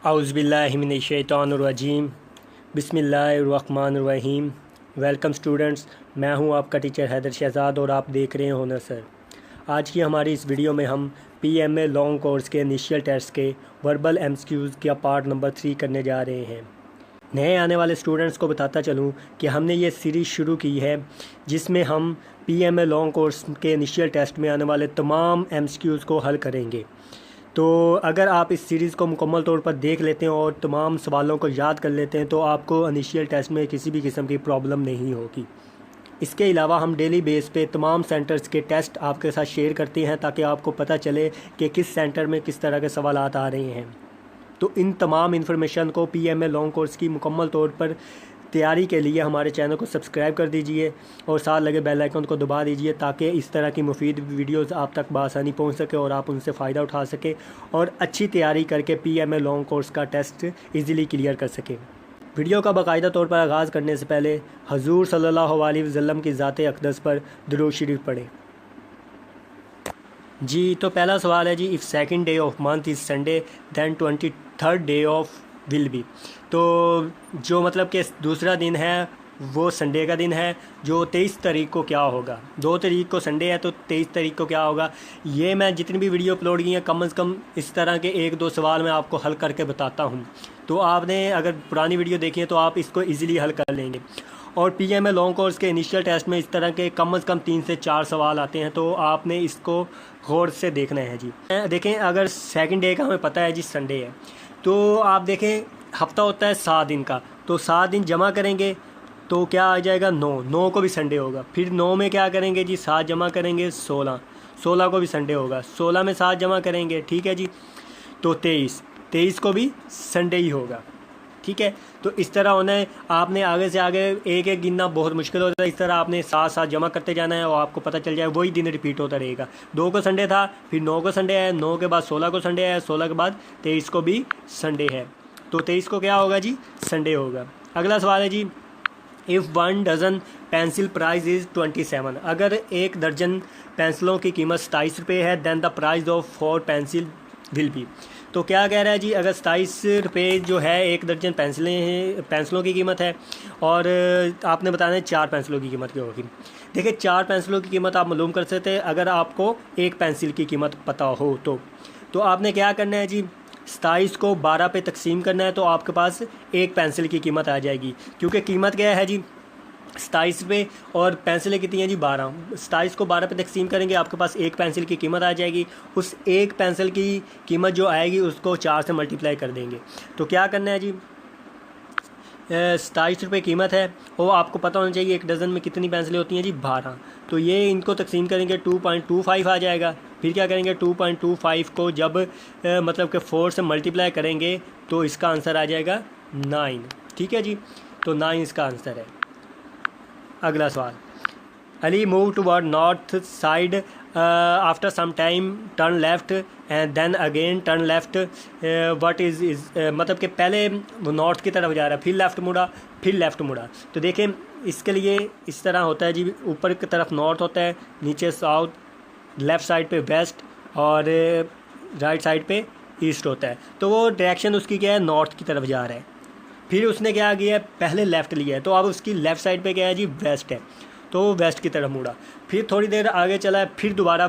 औज़ुबिल्लाहिमिनश्शैतानिर्रजीम बिस्मिल्लाहिर्रहमानिर्रहीम। Welcome students, मैं हूं आपका टीचर हैदर शहज़ाद और आप देख रहे हैं होनर सर। आज की हमारी इस वीडियो में हम PMA लॉन्ग कोर्स के इनिशियल टेस्ट के वर्बल MCQs का पार्ट नंबर 3 करने जा रहे हैं। नए आने वाले स्टूडेंट्स को बताता चलूं कि हमने ये सीरीज़ शुरू की है जिसमें हम PMA लॉन्ग कोर्स के इनिशियल टेस्ट में आने वाले तमाम MCQs को हल करेंगे। तो अगर आप इस सीरीज़ को मुकम्मल तौर पर देख लेते हैं और तमाम सवालों को याद कर लेते हैं तो आपको इनिशियल टेस्ट में किसी भी किस्म की प्रॉब्लम नहीं होगी। इसके अलावा हम डेली बेस पे तमाम सेंटर्स के टेस्ट आपके साथ शेयर करते हैं ताकि आपको पता चले कि किस सेंटर में किस तरह के सवालात आ रहे हैं। तो इन तमाम इन्फॉर्मेशन को PMA लॉन्ग कोर्स की मुकम्मल तौर पर तैयारी के लिए हमारे चैनल को सब्सक्राइब कर दीजिए और साथ लगे बेल आइकन को दबा दीजिए ताकि इस तरह की मुफीद वीडियोस आप तक बआसानी पहुंच सके और आप उनसे फ़ायदा उठा सके और अच्छी तैयारी करके PMA लॉन्ग कोर्स का टेस्ट इजीली क्लियर कर सके। वीडियो का बाकायदा तौर पर आगाज़ करने से पहले हजूर सल्लल्लाहु अलैहि वसल्लम की ज़ात अक़दस पर दुरूद शरीफ पढ़ें। जी, तो पहला सवाल है जी, if second day of month is Sunday then 23rd day of will be. तो जो मतलब कि दूसरा दिन है वो संडे का दिन है, जो 23 तारीख को क्या होगा। 2 तारीख को संडे है तो 23 तारीख को क्या होगा। ये मैं जितनी भी वीडियो अपलोड की हैं कम से कम इस तरह के 1-2 सवाल मैं आपको हल करके बताता हूँ। तो आपने अगर पुरानी वीडियो देखी है तो आप इसको ईज़िली हल कर लेंगे। और PMA लॉन्ग कोर्स के इनिशियल टेस्ट में इस तरह के कम से कम 3 से 4 सवाल आते हैं, तो आपने इसको गौर से देखना है जी। देखें, अगर सेकंड डे का हमें पता है जी संडे है, तो आप देखें हफ्ता होता है 7 दिन का, तो 7 दिन जमा करेंगे तो क्या आ जाएगा 9 को भी संडे होगा। फिर 9 में क्या करेंगे जी, 7 जमा करेंगे 16 को भी संडे होगा। 16 में 7 जमा करेंगे, ठीक है जी, तो 23 को भी संडे ही होगा, ठीक है। तो इस तरह होना है, आपने आगे से आगे एक एक गिनना बहुत मुश्किल होता है। इस तरह आपने 7 जमा करते जाना है और आपको पता चल जाए वही दिन रिपीट होता रहेगा। 2 को संडे था, फिर 9 को संडे है, 9 के बाद 16 को संडे है, 16 के बाद 23 को भी संडे है, तो 23 को क्या होगा जी, संडे होगा। अगला सवाल है जी, if 1 dozen pencil price is 27। अगर 1 दर्जन पेंसिलों की कीमत 27 रुपये है then the price of 4 pencil will be. तो क्या कह रहा है जी, अगर 27 रुपये जो है 1 दर्जन पेंसिलों की कीमत है और आपने बताना है 4 पेंसिलों की कीमत क्या होगी। देखिए, 4 पेंसिलों की कीमत आप मालूम कर सकते हैं अगर आपको 1 पेंसिल की कीमत पता हो तो आपने क्या करना है जी, 27 को 12 पे तकसीम करना है तो आपके पास 1 पेंसिल की कीमत आ जाएगी। क्योंकि कीमत क्या है जी 27 रुपये और पेंसिलें कितनी हैं जी 12। 27 को 12 पे तकसीम करेंगे, आपके पास 1 पेंसिल की कीमत आ जाएगी। उस 1 पेंसिल की कीमत जो आएगी उसको 4 से मल्टीप्लाई कर देंगे। तो क्या करना है जी, 27 रुपये कीमत है और आपको पता होना चाहिए 1 डज़न में कितनी पेंसिलें होती हैं जी 12। तो ये इनको तकसीम करेंगे 2.25 आ जाएगा। फिर क्या करेंगे, 2.25 को जब मतलब कि 4 से मल्टीप्लाई करेंगे तो इसका आंसर आ जाएगा 9, ठीक है जी। तो 9 इसका आंसर है। अगला सवाल, Ali move toward north side after some time turn left and then again turn left what is मतलब कि पहले वो नॉर्थ की तरफ जा रहा है, फिर लेफ़्ट मुड़ा, फिर लेफ़्ट मुड़ा। तो देखें, इसके लिए इस तरह होता है जी, ऊपर की तरफ नॉर्थ होता है, नीचे साउथ, लेफ़्ट साइड पे वेस्ट और राइट साइड पे ईस्ट होता है। तो वो डायरेक्शन उसकी क्या है, नॉर्थ की तरफ जा रहा है। फिर उसने क्या किया है, पहले लेफ़्ट लिया है तो अब उसकी लेफ़्ट साइड पे क्या है जी, वेस्ट है, तो वेस्ट की तरफ मुड़ा। फिर थोड़ी देर आगे चला है, फिर दोबारा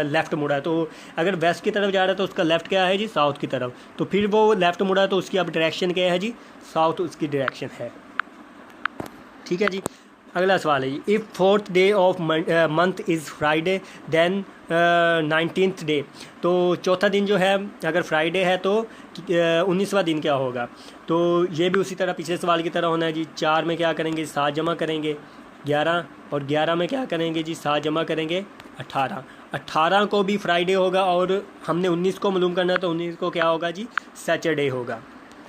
लेफ़्ट मुड़ा है। तो अगर वेस्ट की तरफ जा रहा है तो उसका लेफ़्ट क्या है जी, साउथ की तरफ। तो फिर वो लेफ़्ट मुड़ा तो उसकी अब डायरेक्शन क्या है जी, साउथ उसकी डायरेक्शन है, ठीक है जी। अगला सवाल है जी, if 4th day of month is Friday then 19th day. तो चौथा दिन जो है अगर फ्राइडे है तो 19वां दिन क्या होगा। तो ये भी उसी तरह पिछले सवाल की तरह होना है जी। 4 में क्या करेंगे, 7 जमा करेंगे 11, और 11 में क्या करेंगे जी, 7 जमा करेंगे 18 को भी फ्राइडे होगा और हमने 19 को मालूम करना है तो 19 को क्या होगा जी, सैटरडे होगा,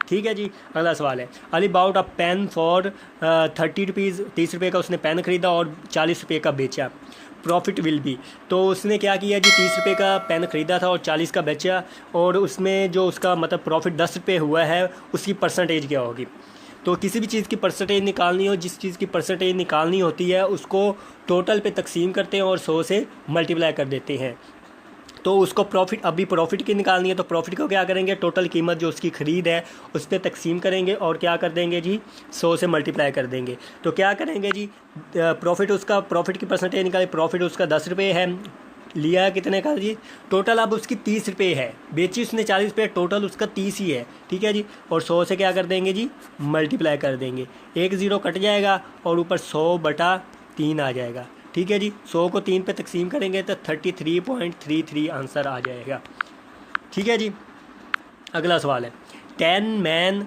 ठीक है जी। अगला सवाल है, Ali bought a pen for 30 rupees. 30 रुपये का उसने पेन ख़रीदा और 40 रुपये का बेचा, प्रॉफिट विल बी। तो उसने क्या किया जी, 30 रुपये का पेन ख़रीदा था और 40 का बेचा, और उसमें जो उसका मतलब प्रॉफिट 10 रुपये हुआ है उसकी परसेंटेज क्या होगी। तो किसी भी चीज़ की परसेंटेज निकालनी हो, जिस चीज़ की परसेंटेज निकालनी होती है उसको टोटल पे तकसीम करते हैं और 100 से मल्टीप्लाई कर देते हैं। तो उसको प्रॉफिट, अभी प्रॉफिट की निकालनी है, तो प्रॉफिट को क्या करेंगे, टोटल कीमत जो उसकी ख़रीद है उस पर तकसीम करेंगे और क्या कर देंगे जी, 100 से मल्टीप्लाई कर देंगे। तो क्या करेंगे जी, प्रॉफिट उसका, प्रॉफिट की परसेंटेज निकाले, प्रॉफिट उसका 10 रुपये है, लिया है कितने का जी, टोटल अब उसकी 30 रुपये है, बेची उसने 40 रुपये, टोटल उसका 30 ही है, ठीक है जी। और 100 से क्या कर देंगे जी, मल्टीप्लाई कर देंगे, एक ज़ीरो कट जाएगा और ऊपर 100/3 आ जाएगा, ठीक है जी। 100 को 3 पे तकसीम करेंगे तो 33.33 आंसर आ जाएगा, ठीक है जी। अगला सवाल है, 10 man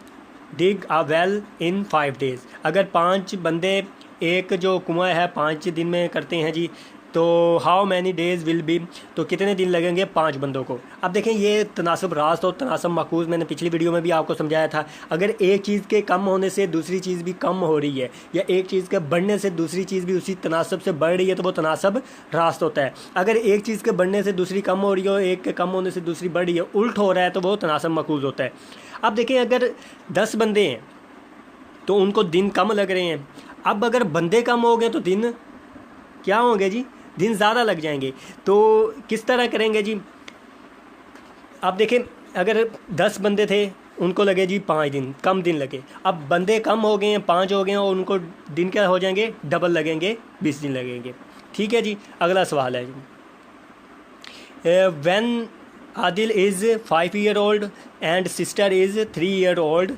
dig a well in 5 days। अगर 5 बंदे एक जो कुआं है 5 दिन में करते हैं जी, तो how many days will be, तो कितने दिन लगेंगे 5 बंदों को। अब देखें ये तनासब रास्त और तनासब माकूस मैंने पिछली वीडियो में भी आपको समझाया था। अगर एक चीज़ के कम होने से दूसरी चीज़ भी कम हो रही है, या एक चीज़ के बढ़ने से दूसरी चीज़ भी उसी तनासब से बढ़ रही है, तो वो तनासब रास्त होता है। अगर एक चीज़ के बढ़ने से दूसरी कम हो रही हो, एक के कम होने से दूसरी बढ़ रही है, उल्ट हो रहा है, तो वो तनासब माकूस होता है। अब देखें अगर 10 बंदे हैं तो उनको दिन कम लग रहे हैं। अब अगर बंदे कम हो गए तो दिन क्या होंगे जी, दिन ज़्यादा लग जाएंगे। तो किस तरह करेंगे जी, आप देखें अगर 10 बंदे थे उनको लगे जी 5 दिन, कम दिन लगे। अब बंदे कम हो गए हैं, 5 हो गए हैं, और उनको दिन क्या हो जाएंगे, डबल लगेंगे, 20 दिन लगेंगे, ठीक है जी। अगला सवाल है जी, when Adil is 5 year old and sister is 3 year old,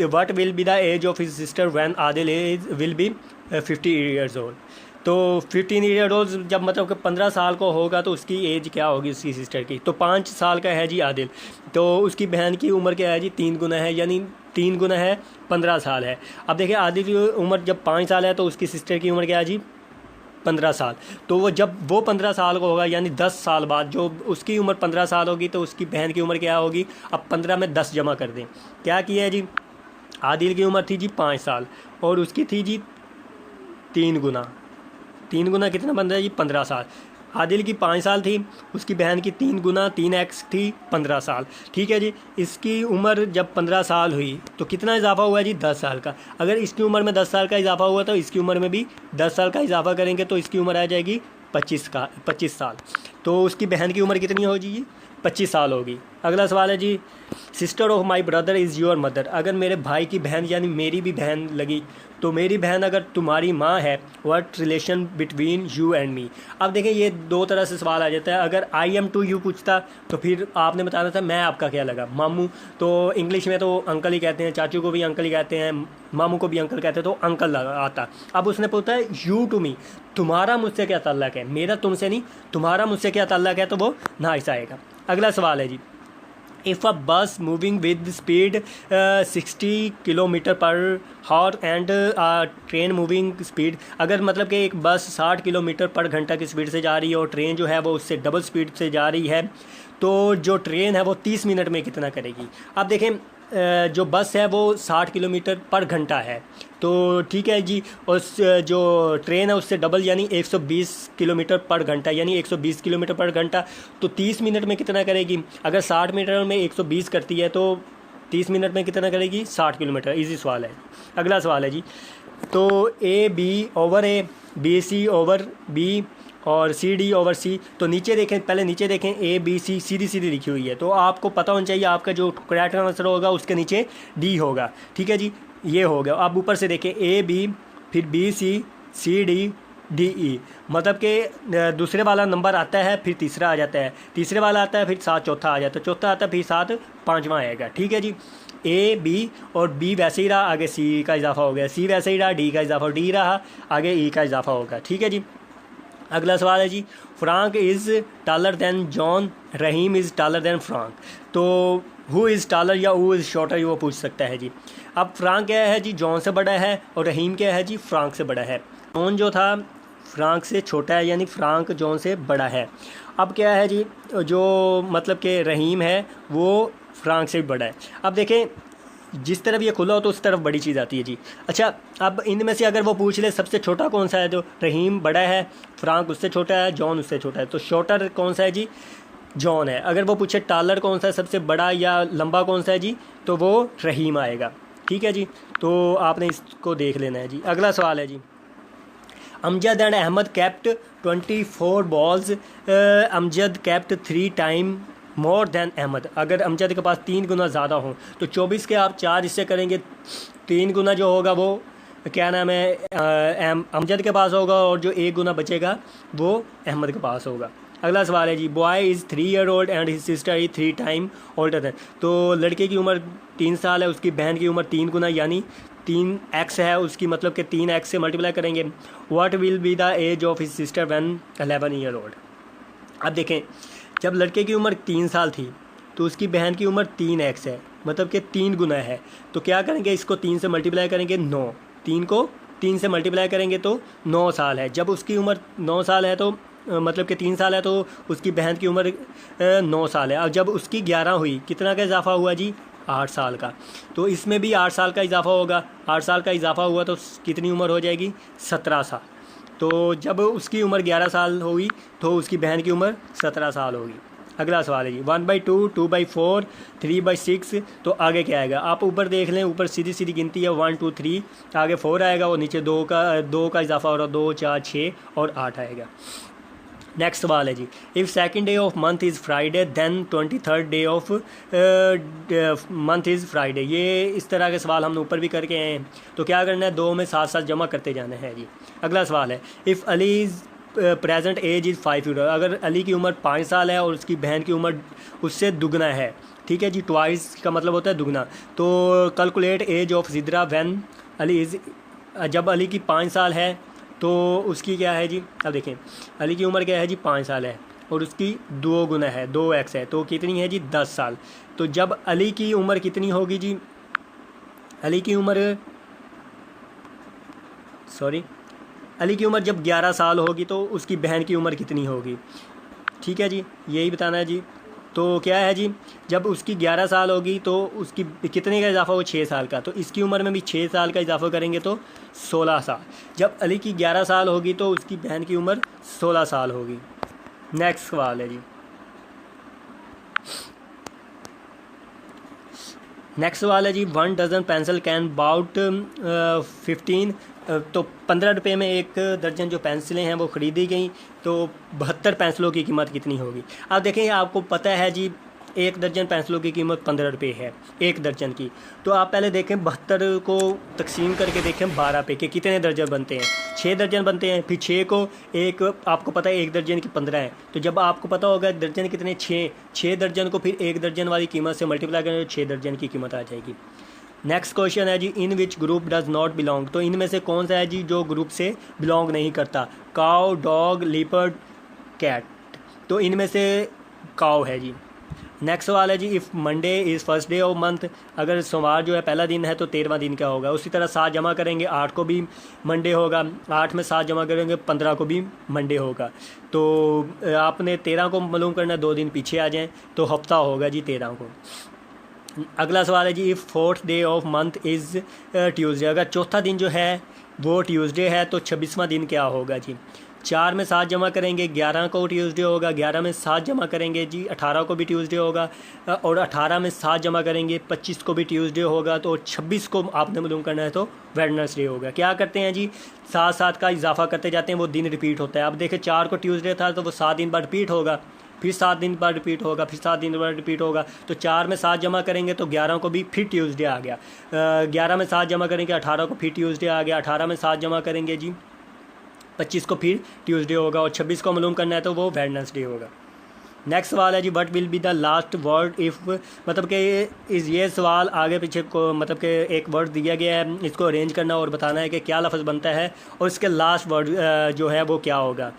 what will be the age of his sister when Adil will be 50 years old। तो 15 year old जब मतलब कि 15 साल को होगा तो उसकी एज क्या होगी उसकी सिस्टर की, तो 5 साल का है जी आदिल, तो उसकी बहन की उम्र क्या है जी, 3 गुना है, यानी 3 गुना है 15 साल है। अब देखिए आदिल की उम्र जब 5 साल है तो उसकी सिस्टर की उम्र क्या है जी, 15 साल। तो वो जब वो 15 साल को होगा, यानी 10 साल बाद जो उसकी उम्र 15 साल होगी, तो उसकी बहन की उम्र क्या होगी। अब 15 में 10 जमा कर दें, क्या किया है जी, आदिल की उम्र थी जी 5 साल और उसकी थी जी 3 गुना, 3 गुना कितना बन रहा है जी, 15 साल। आदिल की 5 साल थी, उसकी बहन की 3 गुना 3x थी 15 साल, ठीक है जी। इसकी उम्र जब 15 साल हुई तो कितना इजाफा हुआ जी, 10 साल का। अगर इसकी उम्र में 10 साल का इजाफा हुआ तो इसकी उम्र में भी 10 साल का इजाफा करेंगे तो इसकी उम्र आ जाएगी 25 साल। तो उसकी बहन की उम्र कितनी होगी जी, 25 साल होगी। अगला सवाल है जी, sister of my brother is your mother. अगर मेरे भाई की बहन यानी मेरी भी बहन लगी, तो मेरी बहन अगर तुम्हारी माँ है, what relation between you and me. अब देखें ये 2 तरह से सवाल आ जाता है। अगर आई एम टू यू पूछता तो फिर आपने बताना था मैं आपका क्या लगा, मामू। तो इंग्लिश में तो अंकल ही कहते हैं, चाचू को भी अंकल ही कहते हैं, मामू को भी अंकल कहते हैं, तो अंकल आता। अब उसने पूछा है यू टू मी, तुम्हारा मुझसे क्या ताल्लुक़ है, मेरा तुमसे नहीं, तुम्हारा मुझसे क्या ताल्लुक़ है, तो वो नाइस आएगा। अगला सवाल है जी, इफ़ अ बस moving with speed 60 km/h and train moving speed, अगर मतलब कि एक बस 60 km/घंटा की स्पीड से जा रही है और ट्रेन जो है वो उससे डबल स्पीड से जा रही है, तो जो ट्रेन है वो 30 मिनट में कितना करेगी। अब देखें जो बस है वो 60 km/घंटा है, तो ठीक है जी, और जो ट्रेन है उससे डबल यानी 120 km/घंटा, यानी 120 km/घंटा, तो 30 मिनट में कितना करेगी। अगर 60 मीटर में 120 करती है तो 30 मिनट में कितना करेगी, 60 किलोमीटर। इजी सवाल है। अगला सवाल है जी, तो A/B/A, BC/B और CD/C। तो नीचे देखें, पहले नीचे देखें, ABC सीधी सीधी लिखी हुई है, तो आपको पता होना चाहिए आपका जो करेक्ट आंसर होगा उसके नीचे D होगा, ठीक है जी, ये हो गया। आप ऊपर से देखें AB, फिर BC, CD, DE, मतलब कि दूसरे वाला नंबर आता है फिर तीसरा आ जाता है, तीसरे वाला आता है फिर 7 चौथा आ जाता है, चौथा आता है फिर 7 पाँचवा आएगा, ठीक है जी। A, B और B वैसे ही रहा, आगे C का इजाफा हो गया, C वैसे ही रहा, D का इजाफा, D रहा, आगे E का इजाफा होगा, ठीक है जी। अगला सवाल है जी, Frank is taller than John, Rahim is taller than Frank. तो हु इज़ टालर या हु इज़ शॉर्टर, ये वो पूछ सकता है जी। अब फ्रांक क्या है जी, जॉन से बड़ा है, और रहीम क्या है जी, फ्रांक से बड़ा है। जॉन जो था फ्रांक से छोटा है, यानी फ्रांक जॉन से बड़ा है। अब क्या है जी, जो मतलब कि रहीम है वो फ्रांक से भी बड़ा है। अब देखें जिस तरफ ये खुला हो तो उस तरफ बड़ी चीज़ आती है जी। अच्छा, अब इनमें से अगर वो पूछ ले सबसे छोटा कौन सा है, तो रहीम बड़ा है, फ्रांक उससे छोटा है, जॉन उससे छोटा है, तो शॉर्टर कौन सा है जी, जॉन है। अगर वो पूछे टालर कौन सा है, सबसे बड़ा या लंबा कौन सा है जी, तो वो रहीम आएगा, ठीक है जी। तो आपने इसको देख लेना है जी। अगला सवाल है जी, Amjad and Ahmad kept 24 balls, Amjad kept 3 time more than Ahmad. अगर अमजद के पास 3 गुना ज़्यादा हो तो 24 के आप 4 हिस्से करेंगे, 3 गुना जो होगा वो क्या नाम है अमजद के पास होगा, और जो 1 गुना बचेगा वो अहमद के पास होगा। अगला सवाल है जी, boy is 3 year old and his sister is 3 time older than. तो लड़के की उम्र 3 साल है, उसकी बहन की उम्र 3 गुना यानी 3x है उसकी, मतलब कि 3x से मल्टीप्लाई करेंगे। What will be the age of his sister when 11 year old. अब देखें, जब लड़के की उम्र 3 साल थी तो उसकी बहन की उम्र 3x है, मतलब कि 3 गुना है। तो क्या करेंगे, इसको 3 से मल्टीप्लाई करेंगे 9, 3 को 3 से मल्टीप्लाई करेंगे तो 9 साल है। जब उसकी उम्र 9 साल है तो मतलब कि 3 साल है तो उसकी बहन की उम्र 9 साल है। और जब उसकी 11 हुई, कितना का इजाफा हुआ जी, 8 साल का। तो इसमें भी 8 साल का इजाफा होगा, 8 साल का इजाफा हुआ तो कितनी उम्र हो जाएगी, 17 साल। तो जब उसकी उम्र 11 साल होगी तो उसकी बहन की उम्र 17 साल होगी। अगला सवाल है जी, 1/2, 2/4, 3/6। तो आगे क्या आएगा, आप ऊपर देख लें, ऊपर सीधी सीधी गिनती है 1 2 3, आगे 4 आएगा और नीचे 2 का इजाफा हो रहा है, 2 4 6 और 8 आएगा। नेक्स्ट सवाल है जी, if second day of month is Friday then 23rd day of month is Friday. ये इस तरह के सवाल हमने ऊपर भी करके आए हैं। तो क्या करना है, 2 में साथ साथ जमा करते जाना है जी। अगला सवाल है, if Ali is present age is 5 year. अगर अली की उम्र 5 साल है और उसकी बहन की उम्र उससे दुगना है, ठीक है जी, ट्वाइस का मतलब होता है दुगना। तो calculate age of Zidra when Ali is, जब अली की 5 साल है तो उसकी क्या है जी, अब देखें अली की उम्र क्या है जी, 5 साल है और उसकी 2 गुना है, 2x है, तो कितनी है जी, 10 साल। तो जब अली की उम्र कितनी होगी जी, अली की उम्र अली की उम्र जब 11 साल होगी तो उसकी बहन की उम्र कितनी होगी, ठीक है जी, यही बताना है जी। तो क्या है जी, जब उसकी 11 साल होगी तो उसकी कितने का इजाफा हो, 6 साल का। तो इसकी उम्र में भी 6 साल का इजाफा करेंगे तो 16 साल। जब अली की 11 साल होगी तो उसकी बहन की उम्र 16 साल होगी। नेक्स्ट सवाल है जी, नेक्स्ट सवाल है जी, 1 डजन पेंसिल कैन बाउट 15। तो 15 रुपये में 1 दर्जन जो पेंसिलें हैं वो ख़रीदी गई, तो 72 पेंसिलों की कीमत कितनी होगी। अब देखें, आपको पता है जी 1 दर्जन पेंसिलों की कीमत 15 रुपये है 1 दर्जन की। तो आप पहले देखें 72 को तकसीम करके देखें 12 पे के कितने दर्जन बनते हैं, 6 दर्जन बनते हैं। फिर 6 को एक, आपको पता है 1 दर्जन की 15 है, तो जब आपको पता होगा दर्जन कितने, 6 दर्जन को फिर 1 दर्जन वाली कीमत से मल्टीप्लाई करें तो 6 दर्जन की कीमत आ जाएगी। नेक्स्ट क्वेश्चन है जी, in which group does not belong. तो इनमें से कौन सा है जी जो ग्रुप से बिलोंग नहीं करता, काउ, डॉग, लीपर्ड, कैट। तो इनमें से काउ है जी। नेक्स्ट सवाल है जी, if Monday is first day of month. अगर सोमवार जो है पहला दिन है तो 13वां दिन क्या होगा। उसी तरह 7 जमा करेंगे 8 को भी मंडे होगा, 8 में 7 जमा करेंगे 15 को भी मंडे होगा। तो आपने 13 को मालूम करना, 2 दिन पीछे आ जाएं तो हफ्ता होगा जी 13 को। अगला सवाल है जी, if 4th day of month is Tuesday. अगर चौथा दिन जो है वो ट्यूसडे है तो 26वां दिन क्या होगा जी। 4 में 7 जमा करेंगे 11 को ट्यूसडे होगा, 11 में 7 जमा करेंगे जी 18 को भी ट्यूसडे होगा, और 18 में 7 जमा करेंगे 25 को भी ट्यूसडे होगा। तो 26 को आपने मालूम करना है तो वेडनेसडे होगा। क्या करते हैं जी, 7 का इजाफा करते जाते हैं, वो दिन रिपीट होता है। अब देखें 4 को ट्यूसडे था तो वो 7 दिन बाद रिपीट होगा, फिर 7 दिन बाद रिपीट होगा, फिर 7 दिन बाद रिपीट होगा। तो 4 में 7 जमा करेंगे तो 11 को भी फिर ट्यूसडे आ गया, 11 में 7 जमा करेंगे 18 को फिर ट्यूसडे आ गया, 18 में 7 जमा करेंगे जी 25 को फिर ट्यूसडे होगा, और 26 को मालूम करना है तो वो वेडनेसडे होगा। नेक्स्ट सवाल है जी, what will be the last word if. मतलब कि ये सवाल आगे पीछे को मतलब कि एक वर्ड दिया गया है, इसको अरेंज करना और बताना है कि क्या लफ्ज़ बनता है और इसके लास्ट वर्ड जो है वो क्या होगा।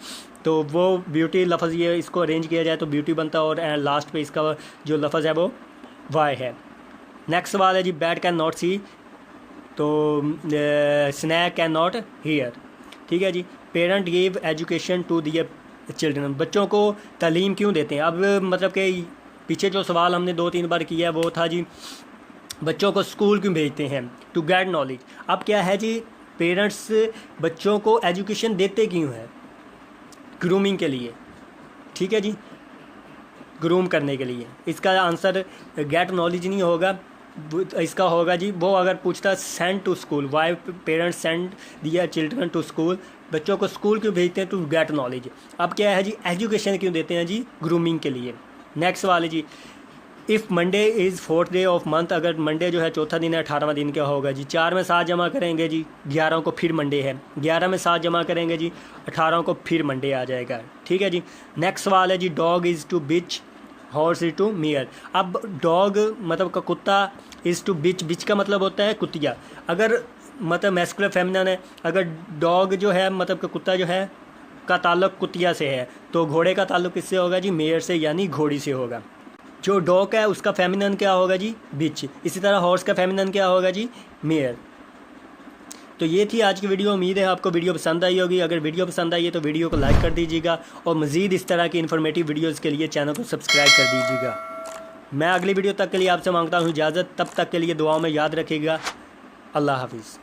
तो वो ब्यूटी लफ्ज़, ये इसको अरेंज किया जाए तो ब्यूटी बनता है, और लास्ट पे इसका जो लफ्ज़ है वो वाई है। नेक्स्ट सवाल है जी, बैट कैन नॉट सी, तो स्नैक कैन नॉट हीयर, ठीक है जी। Parent give education to their children. बच्चों को तालीम क्यों देते हैं। अब मतलब कि पीछे जो सवाल हमने 2-3 बार किया है वो था जी, बच्चों को स्कूल क्यों भेजते हैं, टू गेट नॉलेज। अब क्या है जी, पेरेंट्स बच्चों को एजुकेशन देते क्यों है, ग्रूमिंग के लिए, ठीक है जी, ग्रूम करने के लिए। इसका आंसर गेट नॉलेज नहीं होगा, इसका होगा जी, वो अगर पूछता send to school, why parents send their children to school बच्चों को स्कूल क्यों भेजते हैं? To get knowledge. अब क्या है जी, एजुकेशन क्यों देते हैं जी? ग्रूमिंग के लिए। नेक्स्ट सवाल है जी, if Monday is 4th day of month, अगर मंडे जो है चौथा दिन है, 18वां दिन क्या होगा जी? 4 में 7 जमा करेंगे जी, 11 को फिर मंडे है, 11 में 7 जमा करेंगे जी, 18 को फिर मंडे आ जाएगा। ठीक है जी। नेक्स्ट सवाल है जी, dog is to bitch, horse is to mare. अब डॉग मतलब का कुत्ता, इज़ टू बिच, बिच का मतलब होता है कुतिया। अगर मतलब मैस्कुलर फेमिनन है, अगर डॉग जो है मतलब का कुत्ता जो है का ताल्लुक कुतिया से है, तो घोड़े का ताल्लुक किससे होगा जी? मेयर से, यानी घोड़ी से होगा। जो डॉग है उसका फेमिनन क्या होगा जी? बिच। इसी तरह हॉर्स का फेमिनन क्या होगा जी? मेयर। तो ये थी आज की वीडियो। उम्मीद है आपको वीडियो पसंद आई होगी। अगर वीडियो पसंद आई है तो वीडियो को लाइक कर दीजिएगा और मज़ीद इस तरह की इन्फॉर्मेटिव वीडियोज़ के लिए चैनल को सब्सक्राइब कर दीजिएगा। मैं अगली वीडियो तक के लिए आपसे मांगता हूँ इजाज़त। तब तक के लिए दुआओं में याद रखिएगा। अल्लाह हाफिज़।